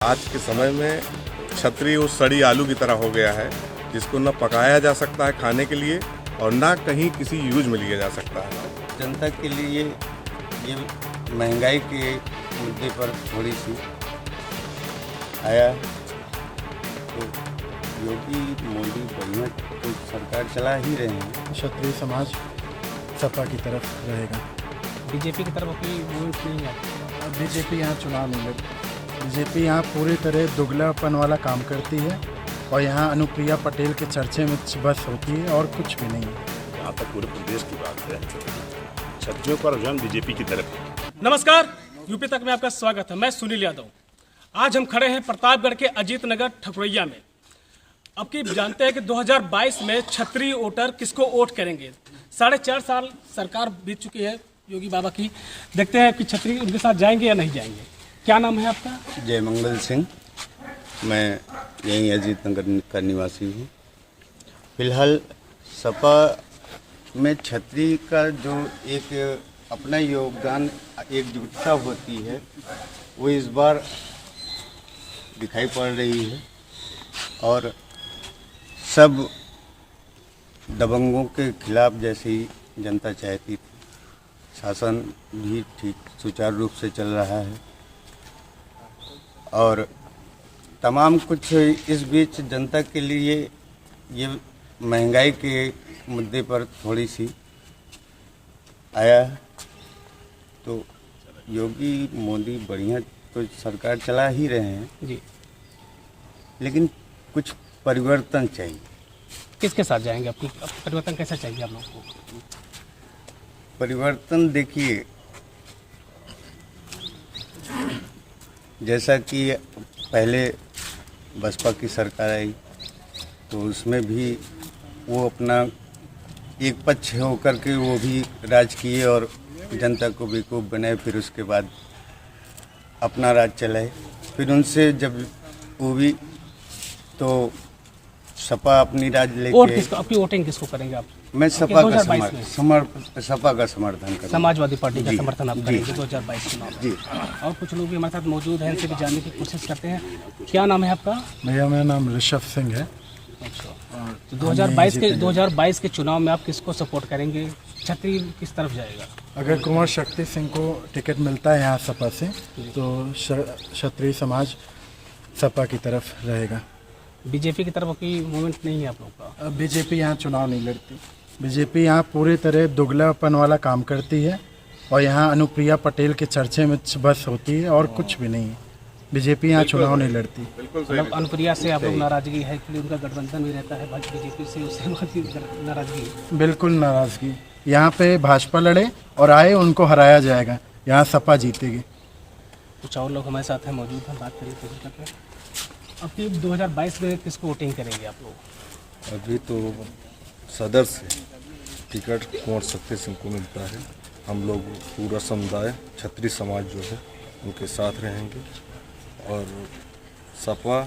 आज के समय में छतरी उस सड़ी आलू की तरह हो गया है जिसको न पकाया जा सकता है खाने के लिए और ना कहीं किसी यूज में लिया जा सकता है। जनता के लिए ये महंगाई के मुद्दे पर थोड़ी सी आया तो योगी मोदी बढ़िया तो सरकार चला ही रहे हैं। क्षत्रिय समाज सपा की तरफ रहेगा। बीजेपी की तरफ कोई मूवमेंट नहीं है। बीजेपी यहाँ चुनाव नहीं लड़ती। बीजेपी यहाँ पूरी तरह दुगलापन वाला काम करती है और यहाँ अनुप्रिया पटेल के चर्चे में बस होती है और कुछ भी नहीं है। यहाँ तक पूरे प्रदेश की बात है, छत्रियों का रुझान बीजेपी की तरफ है। नमस्कार, यूपी तक में आपका स्वागत है। मैं सुनील यादव। आज हम खड़े हैं प्रतापगढ़ के अजीत नगर ठकुरैया में। अब की जानते हैं कि 2022 में क्षत्रिय वोटर किसको वोट करेंगे। 4.5 साल सरकार बीत चुकी है योगी बाबा की। देखते हैं कि क्षत्रिय उनके साथ जाएंगे या नहीं जाएंगे। क्या नाम है आपका? जय मंगल सिंह, मैं यहीं अजीत नगर का निवासी हूँ। फिलहाल सपा में क्षत्रिय का जो एक अपना योगदान एकजुटता होती है वो इस बार दिखाई पड़ रही है और सब दबंगों के खिलाफ जैसे ही जनता चाहती थी, शासन भी ठीक सुचारू रूप से चल रहा है और तमाम कुछ इस बीच जनता के लिए ये महंगाई के मुद्दे पर थोड़ी सी आया तो योगी मोदी बढ़िया तो सरकार चला ही रहे हैं जी, लेकिन कुछ परिवर्तन चाहिए। किसके साथ जाएंगे? आपकी परिवर्तन कैसा चाहिए आप लोगों को? परिवर्तन देखिए, जैसा कि पहले बसपा की सरकार आई तो उसमें भी वो अपना एक पक्ष होकर के वो भी राज किए और जनता को बेवकूफ़ बनाए, फिर उसके बाद अपना राज चलाए। फिर उनसे जब वो भी तो सपा अपनी राज वोट लेके किसको, आपकी वोटिंग किसको करेंगे आप? मैं सपा का 2022 में सपा का समर्थन करूँ। समाजवादी पार्टी का जी, समर्थन आप जी। करेंगे 2022 चुनाव में। जी। और कुछ लोग भी हमारे साथ मौजूद हैं, इनसे भी जानने की कोशिश करते हैं। क्या नाम है आपका? भैया मेरा नाम ऋषभ सिंह है। तो 2022 के चुनाव में आप किसको सपोर्ट करेंगे? क्षत्रिय किस तरफ जाएगा? अगर कुंवर शक्ति सिंह को टिकट मिलता है यहाँ सपा से तो क्षत्रिय समाज सपा की तरफ रहेगा। बीजेपी की तरफ कोई मूवमेंट नहीं है आप लोग का? अब बीजेपी यहाँ चुनाव नहीं लड़ती। बीजेपी यहाँ पूरी तरह दुगलापन वाला काम करती है और यहाँ अनुप्रिया पटेल के चर्चे में बस होती है और कुछ भी नहीं है। बीजेपी यहाँ चुनाव नहीं लड़ती। मतलब अनुप्रिया से आप लोग नाराजगी है कि उनका गठबंधन भी रहता है बीजेपी से, उससे नाराजगी? बिल्कुल नाराजगी। यहाँ पे भाजपा लड़े और आए, उनको हराया जाएगा। यहाँ सपा जीतेगी। कुछ और लोग हमारे साथ हैं मौजूद हैं, बात करिए कोशिश करते हैं। अब की 2022 में किसको वोटिंग करेंगे आप लोग? अभी तो सदर से टिकट कुंवर शक्ति सिंह को मिलता है। हम लोग पूरा समुदाय क्षत्रिय समाज जो है उनके साथ रहेंगे और सपा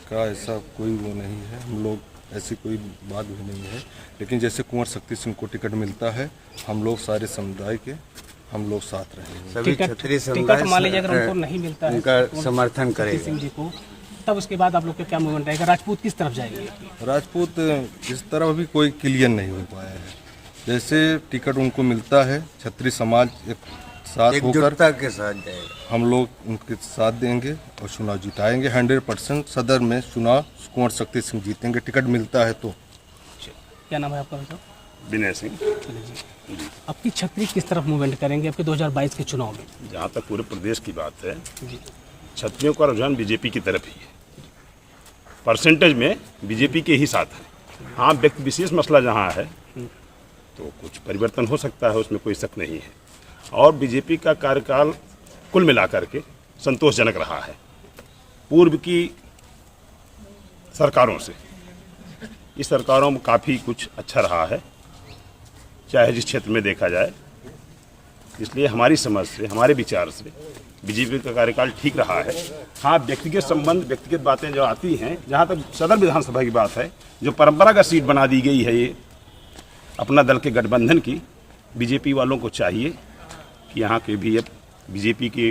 का ऐसा कोई वो नहीं है, हम लोग ऐसी कोई बात भी नहीं है। लेकिन जैसे कुंवर शक्ति सिंह को टिकट मिलता है हम लोग सारे समुदाय के हम लोग साथ रहेंगे। सभी टिकट क्षत्रिय मान लीजिए अगर उनको नहीं मिलता है उनका समर्थन शक्ति करेगा। सिंह जी को, तब उसके बाद आप लोग का क्या मूवमेंट रहेगा? राजपूत किस तरफ जाएंगे? राजपूत इस तरह अभी कोई क्लियर नहीं हो पाया है। जैसे टिकट उनको मिलता है क्षत्रिय समाज एक साथ होकर एकजुटता के साथ जाएगा। हम लोग उनके साथ देंगे और चुनाव जिताएंगे। 100% सदर में चुनाव कुंवर शक्ति सिंह जीतेंगे, टिकट मिलता है तो। क्या नाम है आपका भैया? विनय सिंह। आपकी क्षत्रिय किस तरफ मूवमेंट करेंगे आपके 2022 के चुनाव में? जहाँ तक पूरे प्रदेश की बात है, छत्रियों का रुझान बीजेपी की तरफ ही है। परसेंटेज में बीजेपी के ही साथ है। हाँ, व्यक्ति विशेष मसला जहाँ है तो कुछ परिवर्तन हो सकता है, उसमें कोई शक नहीं है। और बीजेपी का कार्यकाल कुल मिलाकर के संतोषजनक रहा है पूर्व की सरकारों से। इस सरकारों में काफ़ी कुछ अच्छा रहा है, चाहे जिस क्षेत्र में देखा जाए। इसलिए हमारी समझ से, हमारे विचार से बीजेपी का कार्यकाल ठीक रहा है। हाँ, व्यक्तिगत संबंध, व्यक्तिगत बातें जो आती हैं, जहाँ तक सदर विधानसभा की बात है, जो परंपरागत सीट बना दी गई है ये अपना दल के गठबंधन की, बीजेपी वालों को चाहिए कि यहाँ के भी अब बीजेपी के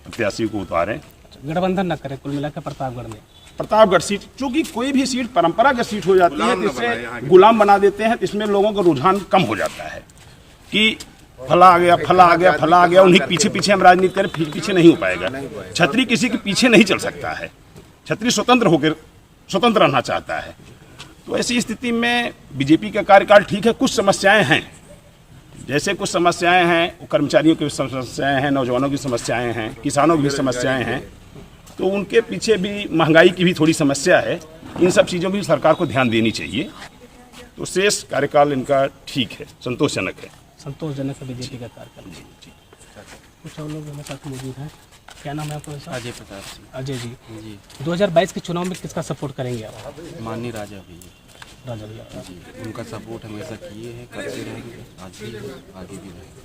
प्रत्याशी को उतारें। गठबंधन न करें कुल मिलाकर प्रतापगढ़ में। प्रतापगढ़ सीट, चूंकि कोई भी सीट परंपरागत सीट हो जाती है तो इसे गुलाम बना देते हैं, तो इसमें लोगों का रुझान कम हो जाता है कि फला आ गया, फला आ गया, फला आ गया, उन्हीं के पीछे पीछे हम राजनीति करें, पीछे नहीं हो पाएगा। छतरी किसी के पीछे नहीं चल सकता है, छतरी स्वतंत्र रहना चाहता है। तो ऐसी स्थिति में बीजेपी का कार्यकाल ठीक है, कुछ समस्याएं हैं, जैसे कुछ समस्याएं हैं, कर्मचारियों की समस्याएं हैं, नौजवानों की समस्याएं हैं, किसानों की भी समस्याएं हैं, तो उनके पीछे भी महंगाई की भी थोड़ी समस्या है। इन सब चीज़ों भी सरकार को ध्यान देनी चाहिए। तो शेष कार्यकाल इनका ठीक है, संतोषजनक है। संतोषजनक है बीजेपी का कार्यकाल। कुछ और लोग हमारे साथ मौजूद हैं। क्या नाम है आपका? अजय प्रताप सिंह। अजय जी, जी 2022 के चुनाव में किसका सपोर्ट करेंगे आप? माननीय राजा भैया राजा भैया जी, उनका सपोर्ट हमेशा किए हैं, करते रहेंगे, आज भी आगे भी रहेंगे।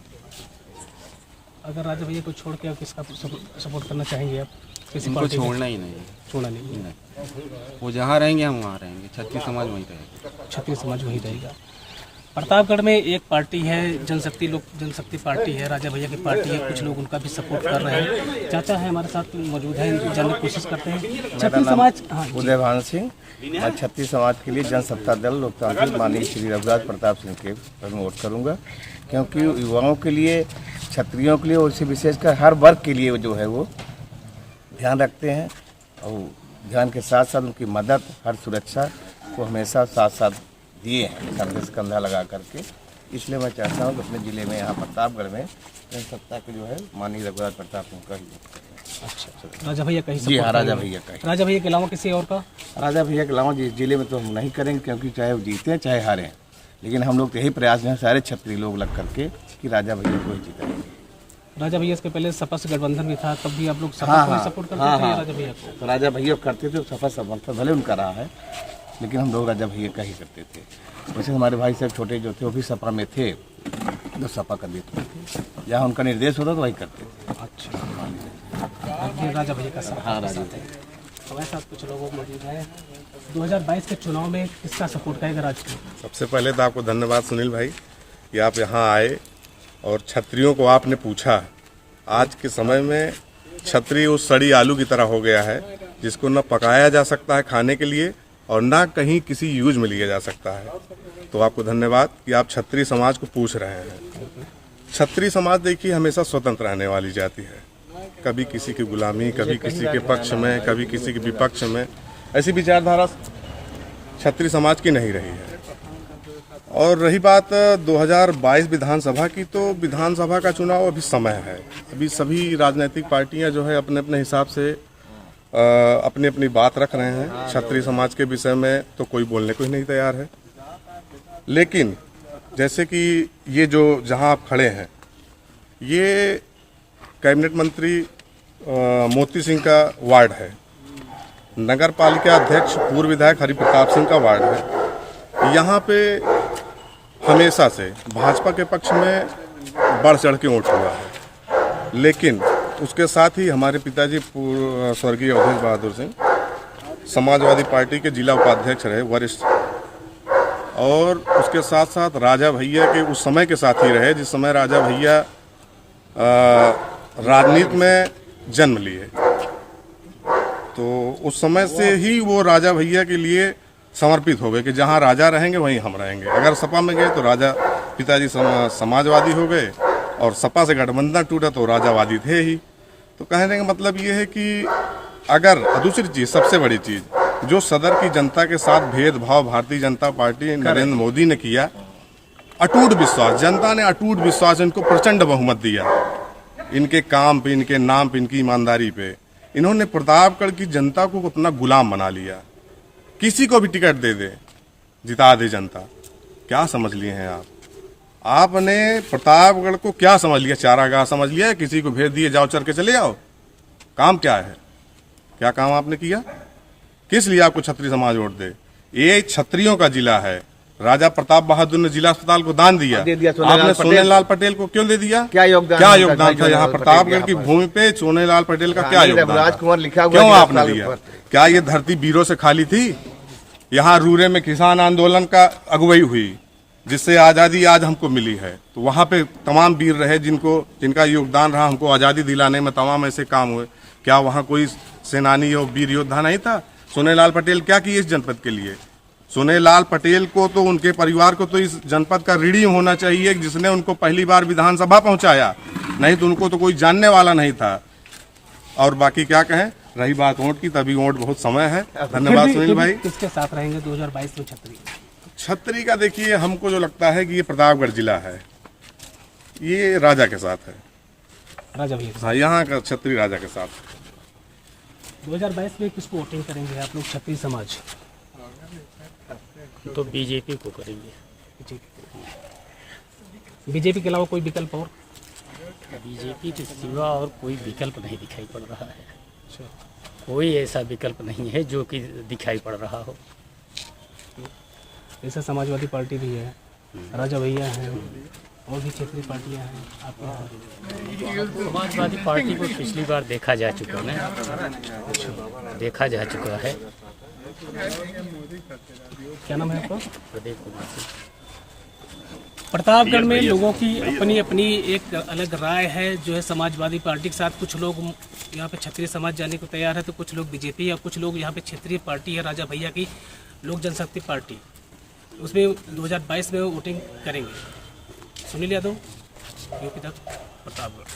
अगर राजा भैया को छोड़ के आप किसका सपोर्ट करना चाहेंगे आप? किसी इनको पार्टी का? छोड़ना ही नहीं है। छोड़ना नहीं। नहीं, वो जहाँ रहेंगे हम वहाँ रहेंगे, क्षत्रिय समाज वहीं रहेगा। क्षत्रिय समाज वही रहेगा। प्रतापगढ़ में एक पार्टी है जनशक्ति पार्टी है, राजा भैया की पार्टी है, कुछ लोग उनका भी सपोर्ट कर रहे हैं। चाचा है हमारे साथ मौजूद हैं, जानने की कोशिश करते हैं। क्षत्रिय समाज, हाँ जी। उदयभान सिंह, मैं छत्तीस समाज के लिए जनसत्ता दल लोकतांत्रिक माननीय श्री रघुराज प्रताप सिंह के पर वोट करूंगा, क्योंकि युवाओं के लिए, क्षत्रियों के लिए और इसे विशेषकर हर वर्ग के लिए जो है वो ध्यान रखते हैं, और ध्यान के साथ साथ उनकी मदद, हर सुरक्षा को हमेशा साथ साथ दिए हैं, कंधे से कंधा लगा करके। इसलिए मैं चाहता हूँ कि अपने ज़िले में, यहाँ प्रतापगढ़ में जनसत्ता के जो है माननीय रघुराज प्रताप सिंह का ही। अच्छा, राजा भैया का ही जी हाँ, support राजा करेंगे। भैया का ही। राजा भैया के अलावा किसी और का? राजा भैया के अलावा जिस जिले में तो हम नहीं करेंगे, क्योंकि चाहे वो जीते चाहे हारें, लेकिन हम लोग तो यही प्रयास में सारे क्षत्रिय लोग लग करके कि राजा भैया को ही जीतेंगे। राजा भैया इसके पहले सपा से गठबंधन भी था, तब भी आप लोग सपा को ही सपोर्ट करते थे या राजा भैया को? तो राजा भैया करते थे, सफा समर्थन भले उनका रहा है, लेकिन हम लोग राजा भैया का ही करते थे। वैसे हमारे भाई साहब छोटे जो थे वो भी सपा में थे, तो सपा कर देते थे, जहाँ उनका निर्देश होता तो वही करते थे। अच्छा, राजा भैया का सपोर्ट। हाँ, राजा हमारे साथ कुछ लोग मौजूद हैं। 2022 के चुनाव में किसका सपोर्ट करेगा राज को? सबसे पहले तो आपको धन्यवाद सुनील भाई कि आप यहाँ आए और क्षत्रियों को आपने पूछा। आज के समय में क्षत्रिय उस सड़ी आलू की तरह हो गया है जिसको न पकाया जा सकता है खाने के लिए और ना कहीं किसी यूज में लिया जा सकता है। तो आपको धन्यवाद कि आप क्षत्रिय समाज को पूछ रहे हैं। क्षत्रिय समाज देखिए हमेशा स्वतंत्र रहने वाली जाति है, कभी किसी की गुलामी, कभी किसी के पक्ष में, कभी किसी के विपक्ष में, ऐसी विचारधारा क्षत्रिय समाज की नहीं रही है। और रही बात 2022 विधानसभा की, तो विधानसभा का चुनाव अभी समय है, अभी सभी राजनीतिक पार्टियां जो है अपने अपने हिसाब से अपनी अपनी बात रख रहे हैं। क्षत्रिय समाज के विषय में तो कोई बोलने को ही नहीं तैयार है। लेकिन जैसे कि ये जो जहां आप खड़े हैं, ये कैबिनेट मंत्री मोती सिंह का वार्ड है, नगर पालिका अध्यक्ष पूर्व विधायक हरि प्रताप सिंह का वार्ड है। यहाँ पे हमेशा से भाजपा के पक्ष में बढ़ चढ़ के वोट हुआ है, लेकिन उसके साथ ही हमारे पिताजी स्वर्गीय अवधेश बहादुर सिंह समाजवादी पार्टी के जिला उपाध्यक्ष रहे, वरिष्ठ, और उसके साथ साथ राजा भैया के उस समय के साथ ही रहे जिस समय राजा भैया राजनीति में जन्म लिए। तो उस समय से ही वो राजा भैया के लिए समर्पित हो गए कि जहाँ राजा रहेंगे वहीं हम रहेंगे। अगर सपा में गए तो राजा पिताजी समाजवादी हो गए, और सपा से गठबंधन टूटा तो राजावादी थे ही। तो कहने का मतलब ये है कि अगर दूसरी चीज़, सबसे बड़ी चीज़, जो सदर की जनता के साथ भेदभाव भारतीय जनता पार्टी नरेंद्र मोदी ने किया, अटूट विश्वास, जनता ने अटूट विश्वास, इनको प्रचंड बहुमत दिया, इनके काम पे, इनके नाम पे, इनकी ईमानदारी पे। इन्होंने प्रतापगढ़ की जनता को अपना गुलाम बना लिया। किसी को भी टिकट दे दे, जिता दे जनता। क्या समझ लिए हैं आप? आपने प्रतापगढ़ को क्या समझ लिया? चारागाह समझ लिया? किसी को भेज दिए जाओ चल के चले आओ? काम क्या है? क्या काम आपने किया? किस लिए आपको क्षत्रिय समाज वोट दे? ये क्षत्रियों का जिला है। राजा प्रताप बहादुर ने जिला अस्पताल को दान दिया, आपने सोनेलाल पटेल को क्यों दे दिया? क्या योगदान था यहाँ प्रतापगढ़ की भूमि पे? सोनेलाल पटेल का क्या योगदान था? क्यों आपने दिया? क्या ये धरती वीरों से खाली थी? यहाँ रूरे में किसान आंदोलन का अगुवाई हुई, जिससे आज़ादी आज हमको मिली है। तो वहाँ पे तमाम वीर रहे जिनका योगदान रहा हमको आज़ादी दिलाने में, तमाम ऐसे काम हुए। क्या वहाँ कोई सेनानी और वीर योद्धा नहीं था? सोनेलाल पटेल क्या किए इस जनपद के लिए? सोनेलाल पटेल को तो, उनके परिवार को तो इस जनपद का ऋणी होना चाहिए जिसने उनको पहली बार विधानसभा पहुंचाया, नहीं तो उनको तो कोई जानने वाला नहीं था। और बाकी क्या कहें, रही बात वोट की, तभी वोट बहुत समय है। धन्यवाद सुनील भाई। किसके साथ रहेंगे 2022 में छतरी? छतरी का देखिए, हमको जो लगता है कि ये प्रतापगढ़ जिला है, ये राजा के साथ है। राजा भैया हाँ, यहाँ का छतरी राजा के साथ। 2022 में किसको वोटिंग करेंगे आप लोग छतरी समाज? तो बीजेपी को करेंगे। बीजेपी के अलावा कोई विकल्प और? बीजेपी के सिवा और कोई विकल्प नहीं दिखाई पड़ रहा है। कोई ऐसा विकल्प नहीं है जो कि दिखाई पड़ रहा हो। जैसे समाजवादी पार्टी भी है, राजा भैया हैं, और भी क्षेत्रीय पार्टियां हैं आपके? समाजवादी पार्टी को पिछली बार देखा जा चुका है, देखा जा चुका है। क्या नाम है आपका? प्रदीप कुमार सिंह। प्रतापगढ़ में लोगों की अपनी अपनी एक अलग राय है जो है समाजवादी पार्टी के साथ। कुछ लोग यहाँ पे क्षत्रिय समाज जाने को तैयार है, तो कुछ लोग बीजेपी, या कुछ लोग यहाँ पे क्षेत्रीय पार्टी है राजा भैया की लोक जनशक्ति पार्टी, उसमें 2022 में वोटिंग करेंगे। सुनील यादव, यूपी तक, प्रतापगढ़।